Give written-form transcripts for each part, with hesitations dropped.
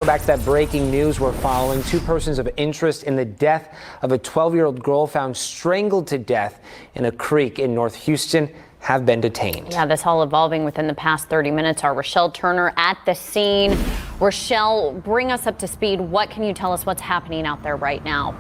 Back to that breaking news we're following. Two persons of interest in the death of a 12-year-old girl found strangled to death in a creek in North Houston have been detained. Yeah, this all evolving within the past 30 minutes. Our Rochelle Turner at the scene. Rochelle, bring us up to speed. What can you tell us what's happening out there right now?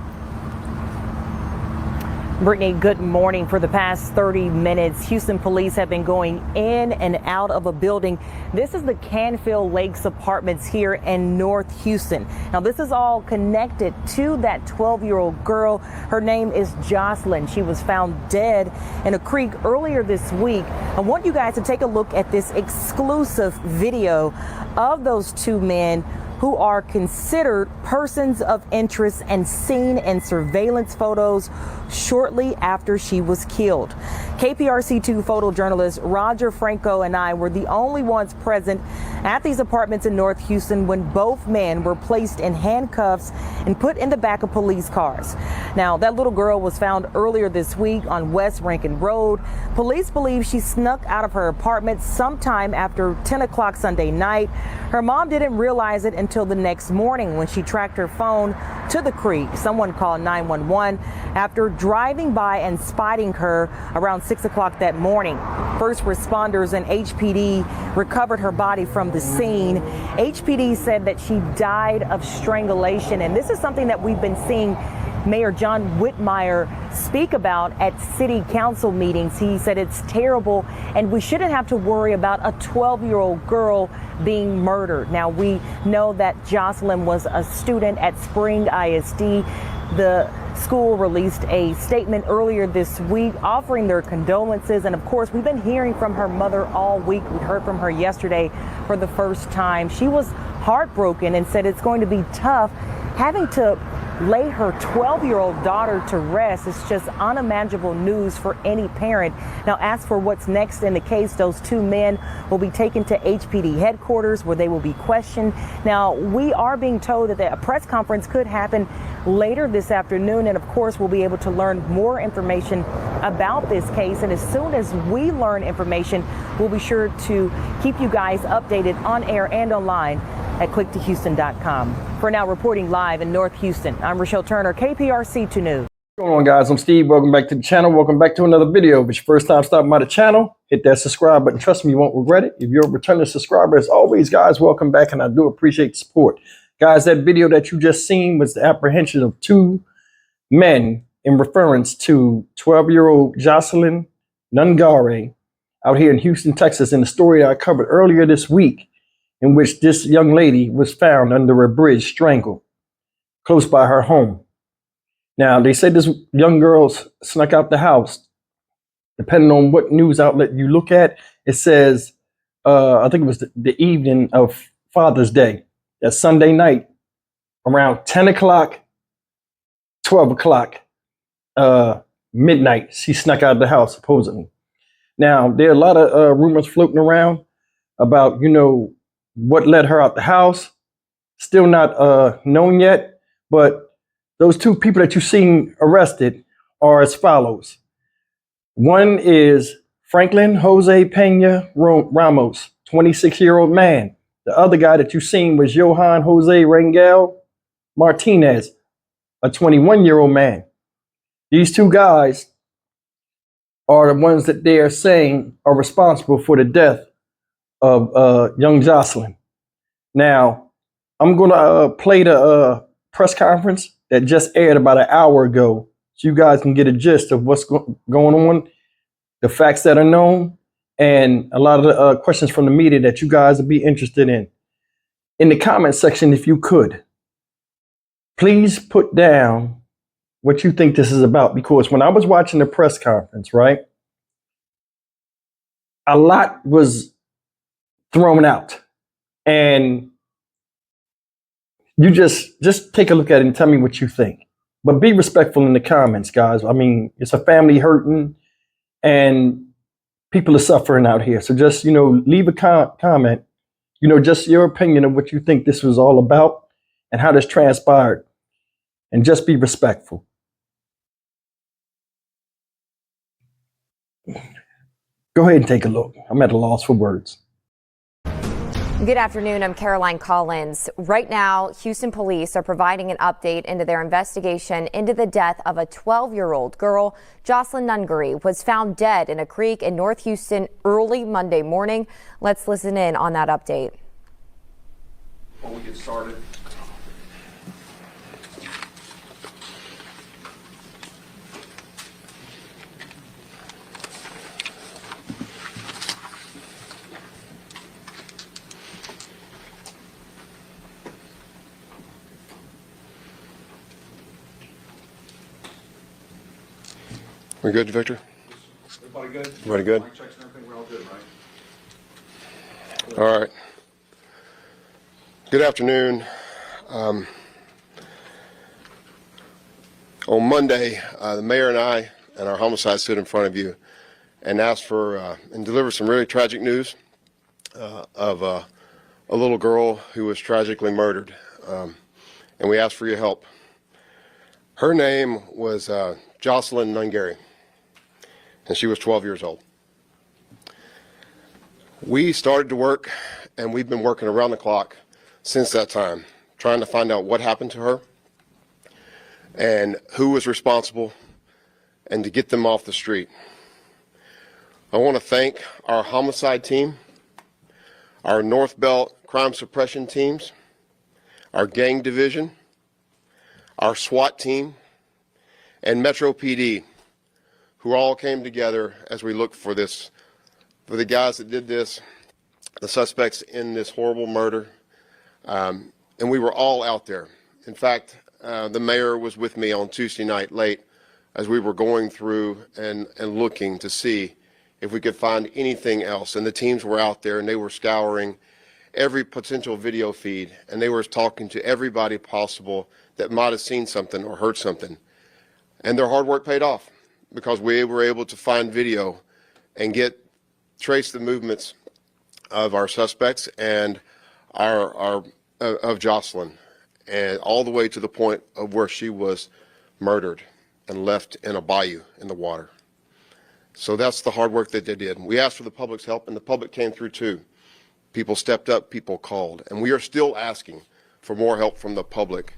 Brittany, good morning. For the past 30 minutes, Houston police have been going in and out of a building. This is the Canfield Lakes Apartments here in North Houston. Now, this is all connected to that 12-year-old girl. Her name is Jocelyn. She was found dead in a creek earlier this week. I want you guys to take a look at this exclusive video of those two men who are considered persons of interest and seen in surveillance photos shortly after she was killed. KPRC2 photojournalist Roger Franco and I were the only ones present at these apartments in North Houston when both men were placed in handcuffs and put in the back of police cars. Now, that little girl was found earlier this week on West Rankin Road. Police believe she snuck out of her apartment sometime after 10 o'clock Sunday night. Her mom didn't realize it until the next morning when she tracked her phone to the creek. Someone called 911 after driving by and spotting her around 6 o'clock that morning. First responders and HPD recovered her body from the scene. HPD said that she died of strangulation, and this is something that we've been seeing Mayor John Whitmire speak about at city council meetings. He said it's terrible and we shouldn't have to worry about a 12-year-old girl being murdered. Now, we know that Jocelyn was a student at Spring ISD. The school released a statement earlier this week offering their condolences. And of course, we've been hearing from her mother all week. We heard from her yesterday for the first time. She was heartbroken and said it's going to be tough having to lay her 12-year-old daughter to rest. It's just unimaginable news for any parent. Now, as for what's next in the case, those two men will be taken to HPD headquarters where they will be questioned. Now, we are being told that a press conference could happen later this afternoon, and of course, we'll be able to learn more information about this case. And as soon as we learn information, we'll be sure to keep you guys updated on air and online at click2houston.com. For now, reporting live in North Houston, I'm Rochelle Turner, KPRC2 News. What's going on, guys? I'm Steve. Welcome back to the channel. Welcome back to another video. If it's your first time stopping by the channel, hit that subscribe button. Trust me, you won't regret it. If you're a returning subscriber, as always, guys, welcome back, and I do appreciate the support. Guys, that video that you just seen was the apprehension of two men in reference to 12-year-old Jocelyn Nungare out here in Houston, Texas, in the story that I covered earlier this week, in which this young lady was found under a bridge, strangled, close by her home. Now, they say this young girl snuck out the house. Depending on what news outlet you look at, it says, I think it was the evening of Father's Day, that Sunday night, around 10 o'clock, 12 o'clock, midnight, she snuck out of the house, supposedly. Now, there are a lot of rumors floating around about, what led her out the house. Still not known yet, but those two people that you've seen arrested are as follows. One is Franklin Jose Pena Ramos, 26-year-old man. The other guy that you've seen was Johan Jose Rangel Martinez, a 21-year-old man. These two guys are the ones that they are saying are responsible for the death of young Jocelyn. Now, I'm going to play the press conference that just aired about an hour ago, so you guys can get a gist of what's going on, the facts that are known, and a lot of the questions from the media that you guys would be interested in. In the comment section, if you could, please put down what you think this is about, because when I was watching the press conference, right, a lot was thrown out, and you just take a look at it and tell me what you think. But be respectful in the comments, guys. I mean, it's a family hurting and people are suffering out here. So just, leave a comment, just your opinion of what you think this was all about and how this transpired. And just be respectful. Go ahead and take a look. I'm at a loss for words. Good afternoon. I'm Caroline Collins. Right now, Houston police are providing an update into their investigation into the death of a 12-year-old girl. Jocelyn Nungary was found dead in a creek in North Houston early Monday morning. Let's listen in on that update. Before we get started, we good, Victor? Everybody good? Everybody good? Mic checks and everything, we're all good, right? All right. Good afternoon. On Monday, the mayor and I and our homicide stood in front of you and asked for and delivered some really tragic news of a little girl who was tragically murdered. And we asked for your help. Her name was Jocelyn Nungary, and she was 12 years old. We started to work, and we've been working around the clock since that time, trying to find out what happened to her and who was responsible and to get them off the street. I want to thank our homicide team, our North Belt crime suppression teams, our gang division, our SWAT team, and Metro PD, who all came together as we looked for this, for the guys that did this, the suspects in this horrible murder. And we were all out there. In fact, the mayor was with me on Tuesday night late as we were going through and looking to see if we could find anything else. And the teams were out there and they were scouring every potential video feed, and they were talking to everybody possible that might have seen something or heard something. And their hard work paid off, because we were able to find video and trace the movements of our suspects and of Jocelyn, and all the way to the point of where she was murdered and left in a bayou in the water. So that's the hard work that they did. We asked for the public's help, and the public came through too. People stepped up, people called, and we are still asking for more help from the public,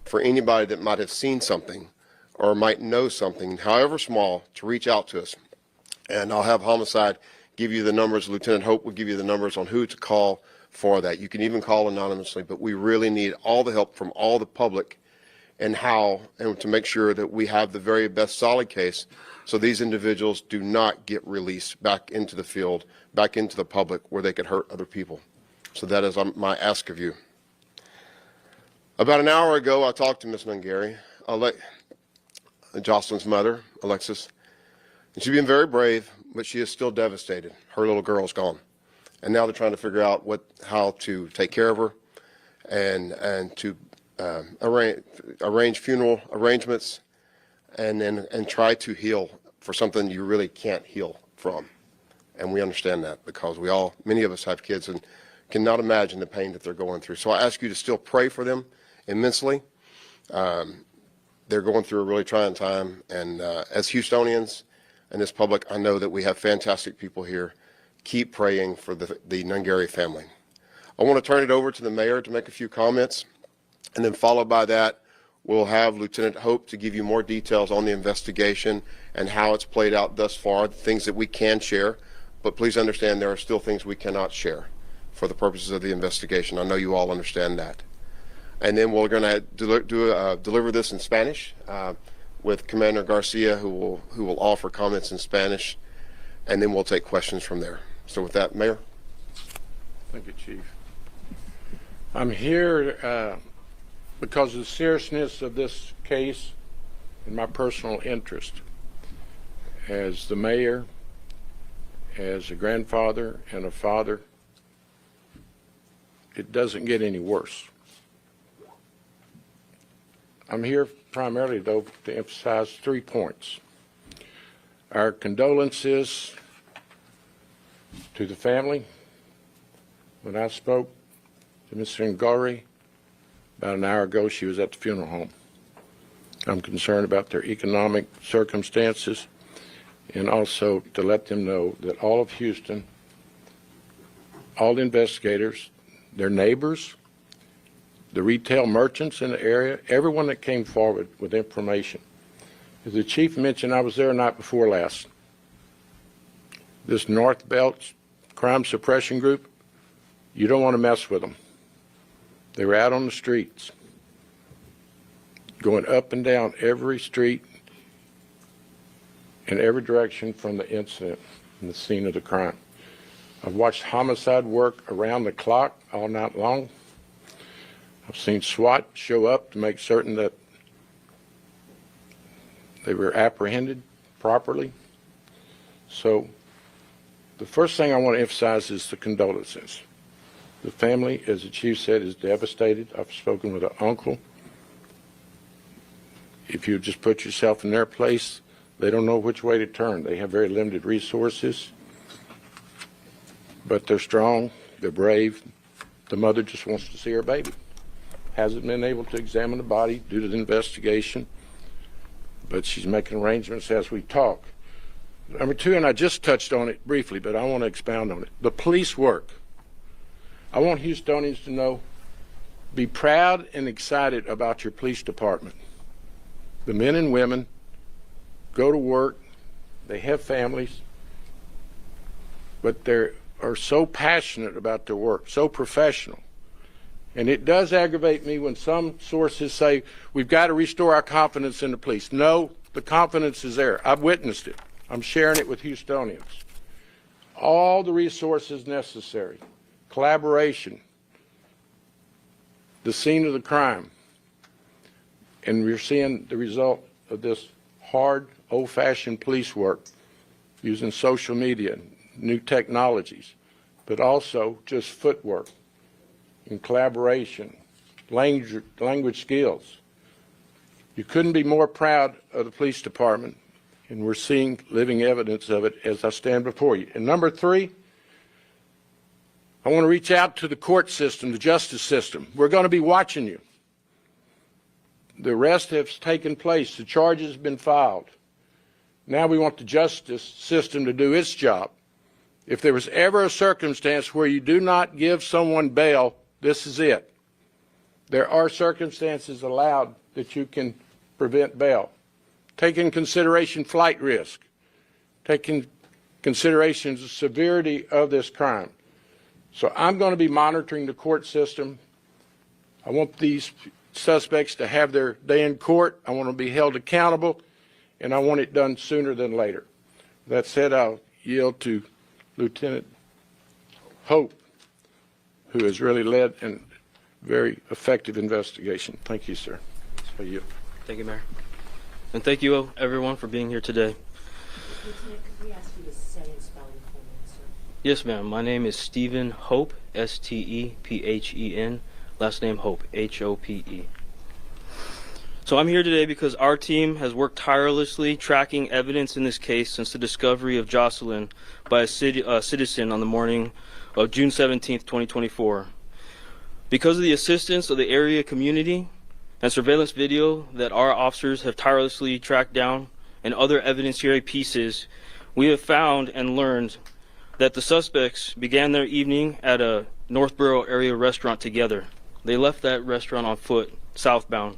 for anybody that might have seen something or might know something, however small, to reach out to us. And I'll have homicide give you the numbers. Lieutenant Hope will give you the numbers on who to call for that. You can even call anonymously, but we really need all the help from all the public and to make sure that we have the very best solid case so these individuals do not get released back into the field, back into the public where they could hurt other people. So that is my ask of you. About an hour ago, I talked to Ms. Nungary, Jocelyn's mother, Alexis, and she's been very brave, but she is still devastated. Her little girl's gone. And now they're trying to figure out how to take care of her and to arrange funeral arrangements and try to heal for something you really can't heal from. And we understand that, because many of us have kids and cannot imagine the pain that they're going through. So I ask you to still pray for them immensely. They're going through a really trying time, and as Houstonians and this public, I know that we have fantastic people here. Keep praying for the Nungary family. I want to turn it over to the mayor to make a few comments, and then followed by that, we'll have Lieutenant Hope to give you more details on the investigation and how it's played out thus far, the things that we can share, but please understand there are still things we cannot share for the purposes of the investigation. I know you all understand that. And then we're going to deliver this in Spanish with Commander Garcia, who will offer comments in Spanish, and then we'll take questions from there. So with that, Mayor. Thank you, Chief. I'm here because of the seriousness of this case and my personal interest. As the mayor, as a grandfather and a father, it doesn't get any worse. I'm here primarily, though, to emphasize 3 points. Our condolences to the family. When I spoke to Ms. Nungary about an hour ago, she was at the funeral home. I'm concerned about their economic circumstances, and also to let them know that all of Houston, all the investigators, their neighbors, the retail merchants in the area, everyone that came forward with information. As the chief mentioned, I was there night before last. This North Belt crime suppression group, you don't want to mess with them. They were out on the streets, going up and down every street in every direction from the incident and the scene of the crime. I've watched homicide work around the clock all night long. I've seen SWAT show up to make certain that they were apprehended properly. So the first thing I want to emphasize is the condolences. The family, as the chief said, is devastated. I've spoken with an uncle. If you just put yourself in their place, they don't know which way to turn. They have very limited resources, but they're strong, they're brave. The mother just wants to see her baby. Hasn't been able to examine the body due to the investigation, but she's making arrangements as we talk. Number two, and I just touched on it briefly, but I want to expound on it. The police work. I want Houstonians to know, be proud and excited about your police department. The men and women go to work, they have families, but they are so passionate about their work, so professional. And it does aggravate me when some sources say, we've got to restore our confidence in the police. No, the confidence is there. I've witnessed it. I'm sharing it with Houstonians. All the resources necessary, collaboration, the scene of the crime, and we're seeing the result of this hard, old-fashioned police work using social media, new technologies, but also just footwork and collaboration, language skills. You couldn't be more proud of the police department, and we're seeing living evidence of it as I stand before you. And number three, I want to reach out to the court system, the justice system. We're going to be watching you. The arrest has taken place. The charges have been filed. Now we want the justice system to do its job. If there was ever a circumstance where you do not give someone bail, this is it. There are circumstances allowed that you can prevent bail. Take in consideration flight risk. Take in consideration the severity of this crime. So I'm going to be monitoring the court system. I want these suspects to have their day in court. I want to be held accountable, and I want it done sooner than later. That said, I'll yield to Lieutenant Hope, who has really led a very effective investigation. Thank you, sir. So you. Thank you, Mayor. And thank you, everyone, for being here today. Lieutenant, could we ask you to say and spell your full name, sir? Yes, ma'am. My name is Stephen Hope, S-T-E-P-H-E-N. Last name Hope, H-O-P-E. So I'm here today because our team has worked tirelessly tracking evidence in this case since the discovery of Jocelyn by a citizen on the morning of June 17th, 2024. Because of the assistance of the area community and surveillance video that our officers have tirelessly tracked down and other evidentiary pieces, we have found and learned that the suspects began their evening at a Northborough area restaurant together. They left that restaurant on foot, southbound.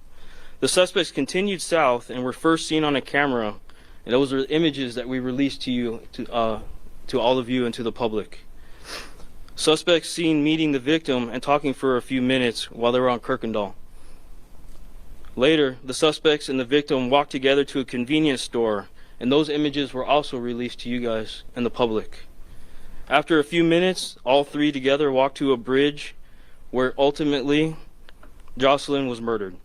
The suspects continued south and were first seen on a camera, and those are images that we released to you, to all of you and to the public. Suspects seen meeting the victim and talking for a few minutes while they were on Kirkendall. Later, the suspects and the victim walked together to a convenience store, and those images were also released to you guys and the public. After a few minutes, all three together walked to a bridge where ultimately Jocelyn was murdered.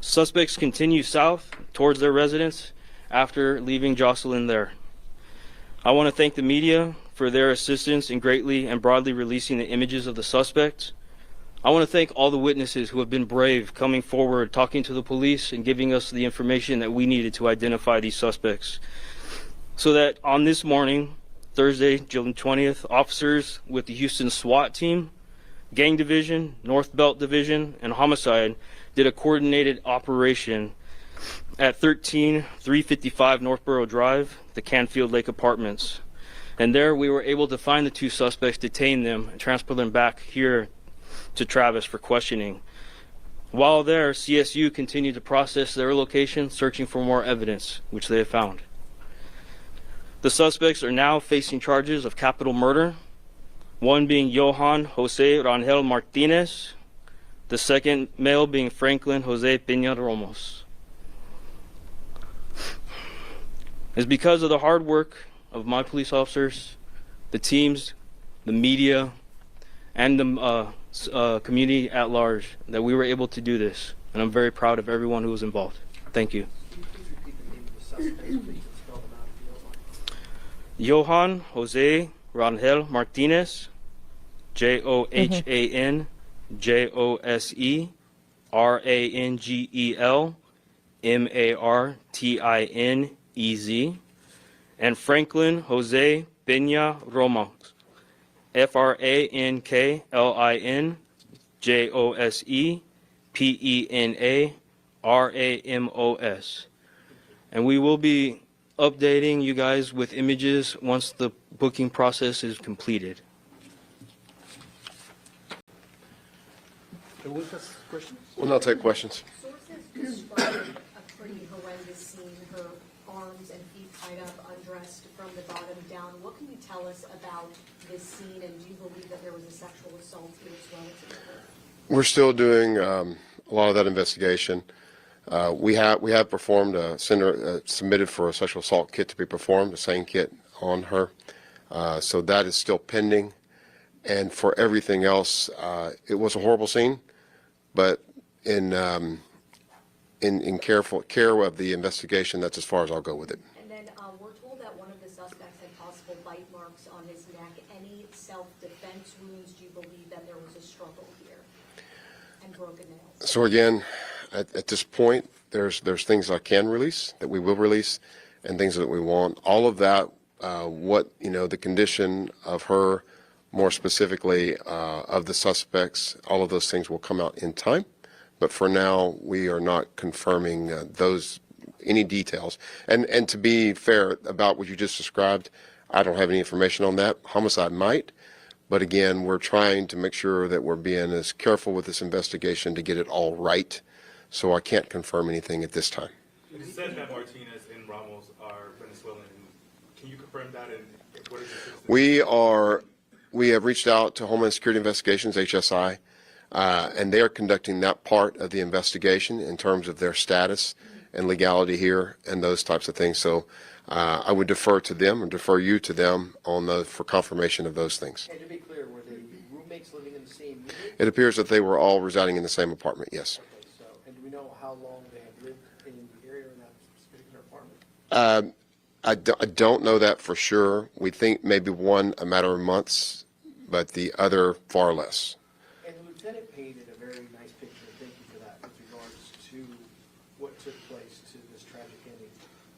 Suspects continue south towards their residence after leaving Jocelyn there. I want to thank the media for their assistance in greatly and broadly releasing the images of the suspects. I want to thank all the witnesses who have been brave, coming forward, talking to the police, and giving us the information that we needed to identify these suspects. So that on this morning, Thursday, June 20th, officers with the Houston SWAT team, Gang Division, North Belt Division, and Homicide did a coordinated operation at 13355 Northborough Drive, the Canfield Lake Apartments. And there we were able to find the two suspects, detain them, and transport them back here to Travis for questioning. While there, CSU continued to process their location, searching for more evidence, which they have found. The suspects are now facing charges of capital murder, one being Johan Jose Rangel Martinez, the second male being Franklin Jose Peña Ramos. It's because of the hard work of my police officers, the teams, the media, and the community at large that we were able to do this. And I'm very proud of everyone who was involved. Thank you. Johan Jose Rangel Martinez, Johan Jose Rangel Martinez, and Franklin Jose Peña Ramos, Franklin Jose Peña Ramos. And we will be updating you guys with images once the booking process is completed. We'll now take questions. Sources describe a pretty horrendous scene, her arms and feet tied up, undressed from the bottom down. What can you tell us about this scene, and do you believe that there was a sexual assault here as well? We're still doing a lot of that investigation. We have performed submitted for a sexual assault kit to be performed, the same kit on her. So that is still pending. And for everything else, it was a horrible scene, but in careful care of the investigation, that's as far as I'll go with it. And then we're told that one of the suspects had possible bite marks on his neck. Any self-defense wounds? Do you believe that there was a struggle here and broken nails? So again, at this point, there's things I can release, that we will release, and things that we won't. All of that, the condition of her, more specifically of the suspects, all of those things will come out in time. But for now, we are not confirming any details. And to be fair about what you just described, I don't have any information on that. Homicide might. But again, we're trying to make sure that we're being as careful with this investigation to get it all right. So I can't confirm anything at this time. You said that Martinez and Ramos are Venezuelan. Can you confirm that? And what is your citizenship? We have reached out to Homeland Security Investigations, HSI, and they are conducting that part of the investigation in terms of their status and legality here and those types of things. So I would defer to them and defer you to them for confirmation of those things. And to be clear, were they roommates living in the same unit? It appears that they were all residing in the same apartment, yes. Okay, so, and do we know how long they have lived in the area in that particular apartment? I don't know that for sure. We think maybe one a matter of months, but the other far less. And the lieutenant painted a very nice picture, thank you for that, with regards to what took place to this tragic ending.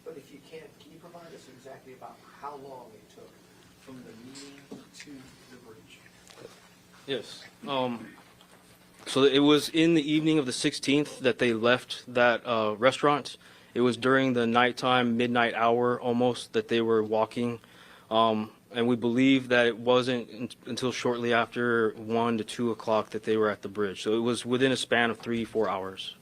But if you can you provide us exactly about how long it took from the meeting to the breach? Yes. So it was in the evening of the 16th that they left that restaurant. It was during the nighttime, midnight hour almost, that they were walking. And we believe that it wasn't until shortly after 1 to 2 o'clock that they were at the bridge. So it was within a span of 3-4 hours.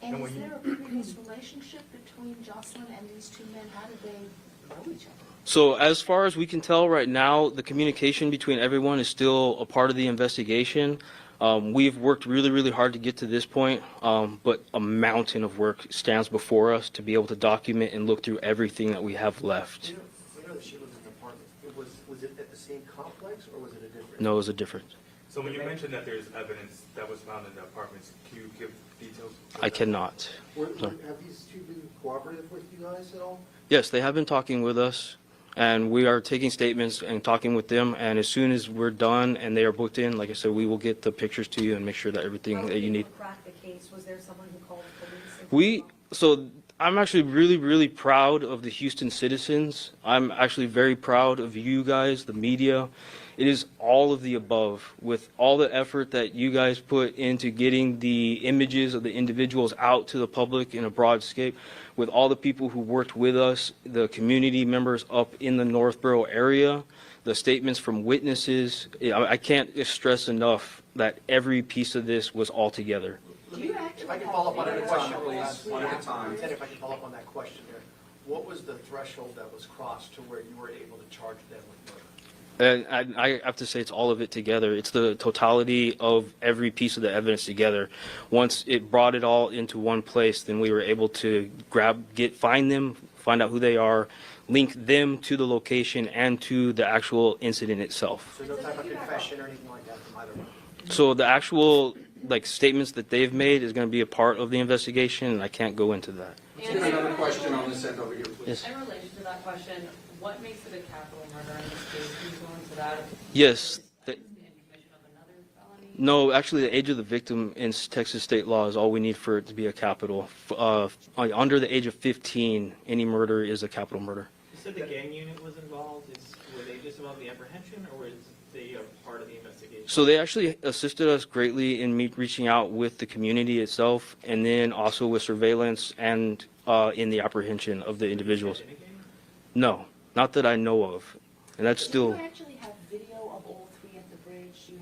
And is there a previous relationship between Jocelyn and these two men? How did they know each other? So as far as we can tell right now, the communication between everyone is still a part of the investigation. We've worked really, really hard to get to this point, but a mountain of work stands before us to be able to document and look through everything that we have left. We know that she lives in an apartment. Was it at the same complex or was it a different? No, it was a different. So when you mentioned that there's evidence that was found in the apartments, can you give details? I cannot. Have these two been cooperative with you guys at all? Yes, they have been talking with us, and we are taking statements and talking with them. And as soon as we're done and they are booked in, like I said, we will get the pictures to you and make sure that everything that you need. Crack the case. Was there someone who called the police? So I'm actually really, really proud of the Houston citizens. I'm actually very proud of you guys, the media, It is all of the above. With all the effort that you guys put into getting the images of the individuals out to the public in a broad scape, with all the people who worked with us, the community members up in the Northborough area, the statements from witnesses, I can't stress enough that every piece of this was all together. If I can follow up on that question, please. One at a time. Ted, if I can follow up on that question there. What was the threshold that was crossed to where you were able to charge them with murder? And I have to say it's all of it together. It's the totality of every piece of the evidence together. Once it brought it all into one place, then we were able to find them, find out who they are, link them to the location and to the actual incident itself. So no type of confession or anything like that from either one? So the actual statements that they've made is going to be a part of the investigation, and I can't go into that. Another question on this end over here, please. Yes. In relation to that question, what makes it a capital murder in this case? Can you go into that? Yes. And commission of another felony? No, actually, the age of the victim in Texas state law is all we need for it to be a capital. Under the age of 15, any murder is a capital murder. You said the gang unit was involved. Were they just involved in the apprehension, or was they a part of the investigation? So they actually assisted us greatly in reaching out with the community itself, and then also with surveillance and in the apprehension of the individuals. No, not that I know of, and that's still. Do you actually have video of all three at the bridge? You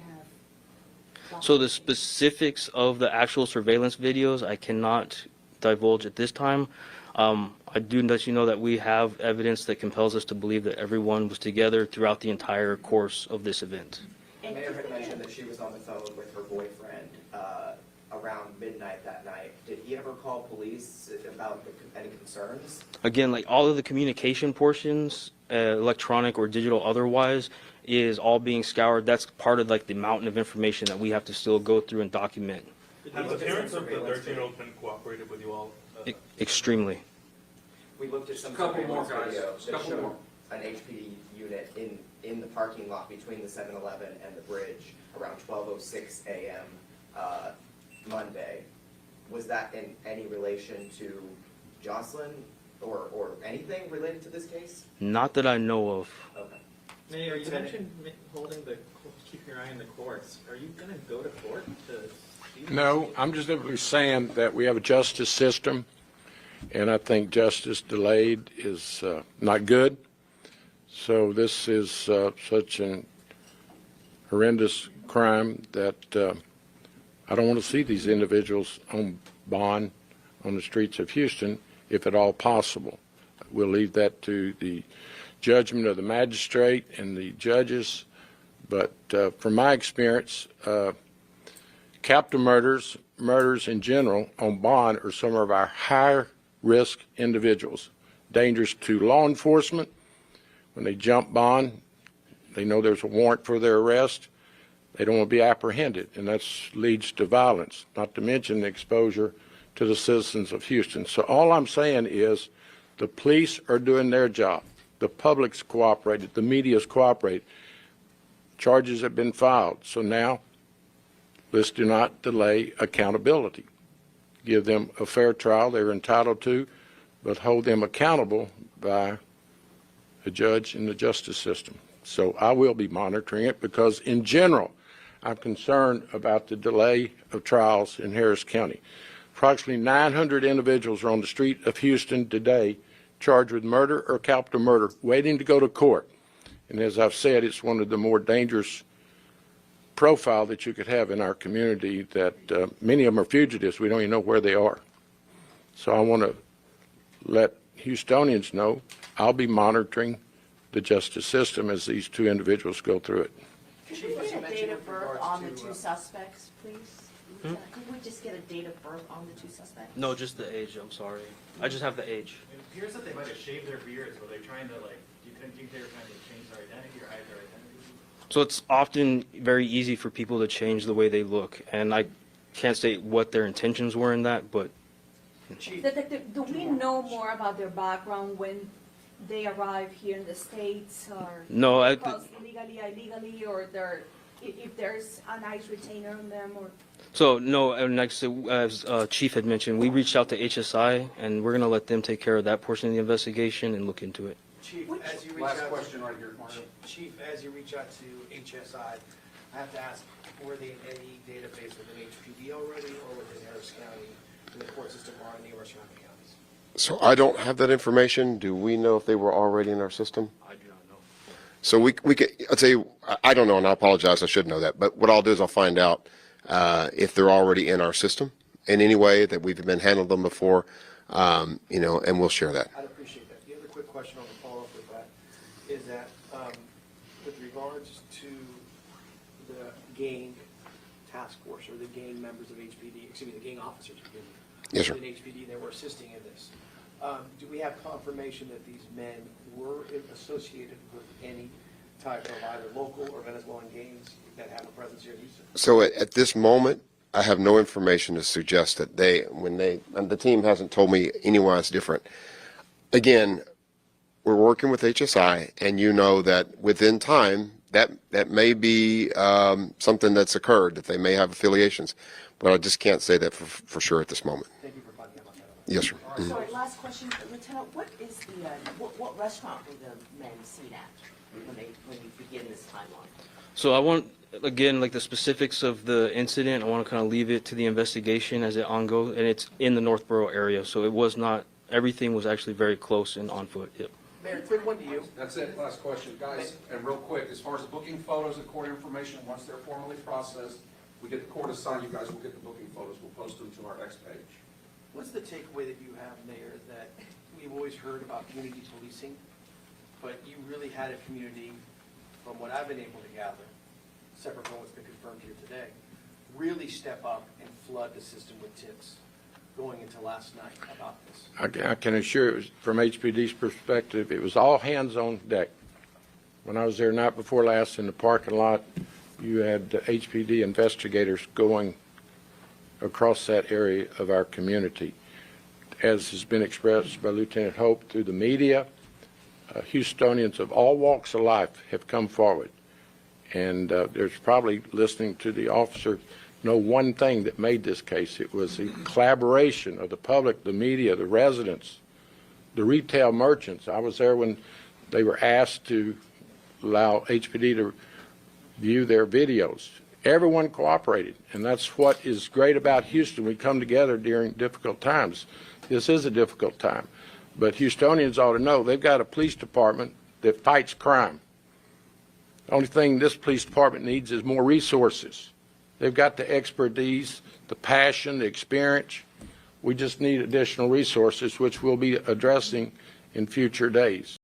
have. So the specifics of the actual surveillance videos, I cannot divulge at this time. I do let you know that we have evidence that compels us to believe that everyone was together throughout the entire course of this event. The mayor had mentioned that she was on the phone with her boyfriend around midnight that night. Did he ever call police about any concerns? Again, all of the communication portions, electronic or digital otherwise, is all being scoured. That's part of the mountain of information that we have to still go through and document. Have the parents of the 13-year-old been cooperative with you all? Extremely. We looked at some Couple more, guys. video that Couple showed more. an HP unit in the parking lot between the 7-Eleven and the bridge around 12:06 a.m. Monday. Was that in any relation to Jocelyn or anything related to this case? Not that I know of. Okay. Mayor, you mentioned keep your eye on the courts. Are you going to go to court to? No, I'm just simply saying that we have a justice system, and I think justice delayed is not good. So this is such an horrendous crime that I don't want to see these individuals on bond on the streets of Houston, if at all possible. We'll leave that to the judgment of the magistrate and the judges. But from my experience, capital murders in general on bond are some of our higher risk individuals, dangerous to law enforcement. When they jump bond, they know there's a warrant for their arrest. They don't want to be apprehended, and that leads to violence, not to mention the exposure to the citizens of Houston. So all I'm saying is the police are doing their job. The public's cooperated. The media's cooperated. Charges have been filed. So now let's do not delay accountability. Give them a fair trial they're entitled to, but hold them accountable by a judge in the justice system. So I will be monitoring it because in general, I'm concerned about the delay of trials in Harris County. Approximately 900 individuals are on the street of Houston today charged with murder or capital murder, waiting to go to court. And as I've said, it's one of the more dangerous profile that you could have in our community, that many of them are fugitives. We don't even know where they are. So I want to let Houstonians know I'll be monitoring the justice system as these two individuals go through it. Could we get a date of birth on the two suspects, please? Hmm? Could we just get a date of birth on the two suspects? No, just the age. I'm sorry. I just have the age. It appears that they might have shaved their beards. Were they trying to do you think they were trying to change their identity or hide their identity? So it's often very easy for people to change the way they look, and I can't say what their intentions were in that, but. Do we know more about their background when they arrive here in the States, or No, cross illegally, illegally, or if there's an ICE retainer on them, or? So no, and like as Chief had mentioned, we reached out to HSI, and we're going to let them take care of that portion of the investigation and look into it. Chief, as you reach Last out question right here, Mario. Chief, as you reach out to HSI, I have to ask, were they in any database within HPD already or within Harris County in the court system or any of our surrounding counties? So I don't have that information. Do we know if they were already in our system? I do not know. So we could, I'll tell you, I don't know, and I apologize, I should know that, but what I'll do is I'll find out if they're already in our system in any way that we've been handled them before, you know, and we'll share that. I'd appreciate that. The other quick question on the follow-up with that is that with regards to the gang task force or the gang members of HPD, excuse me, the gang officers Yes, sir. within HPD that were assisting in this, do we have confirmation that these men were associated with any type of either local or Venezuelan gangs that have a presence here in Houston? So at this moment, I have no information to suggest that and the team hasn't told me anyone's different. Again, we're working with HSI, and you know that within time, that may be something that's occurred, that they may have affiliations, but I just can't say that for sure at this moment. Thank you for finding out. Yes, sir. Sorry, last question, Lieutenant. What is the what restaurant were the men seen at when you begin this timeline? So I want, again, like the specifics of the incident, I want to kind of leave it to the investigation as it ongoes, and it's in the Northborough area, so it was not, everything was actually very close and on foot. Yep. Mayor, quick one to you. That's it, last question. Guys, and real quick, as far as booking photos and court information, once they're formally processed, we get the court assigned, you guys will get the booking photos. We'll post them to our X page. What's the takeaway that you have, Mayor, that we've always heard about community policing, but you really had a community, from what I've been able to gather, separate from what's been confirmed here today, really step up and flood the system with tips going into last night about this? I can assure you, from HPD's perspective, it was all hands on deck. When I was there night before last in the parking lot, you had HPD investigators going across that area of our community. As has been expressed by Lieutenant Hope through the media, Houstonians of all walks of life have come forward. And there's probably, listening to the officer, no one thing that made this case. It was the collaboration of the public, the media, the residents, the retail merchants. I was there when they were asked to allow HPD to view their videos. Everyone cooperated, and that's what is great about Houston. We come together during difficult times. This is a difficult time, but Houstonians ought to know they've got a police department that fights crime. The only thing this police department needs is more resources. They've got the expertise, the passion, the experience. We just need additional resources, which we'll be addressing in future days.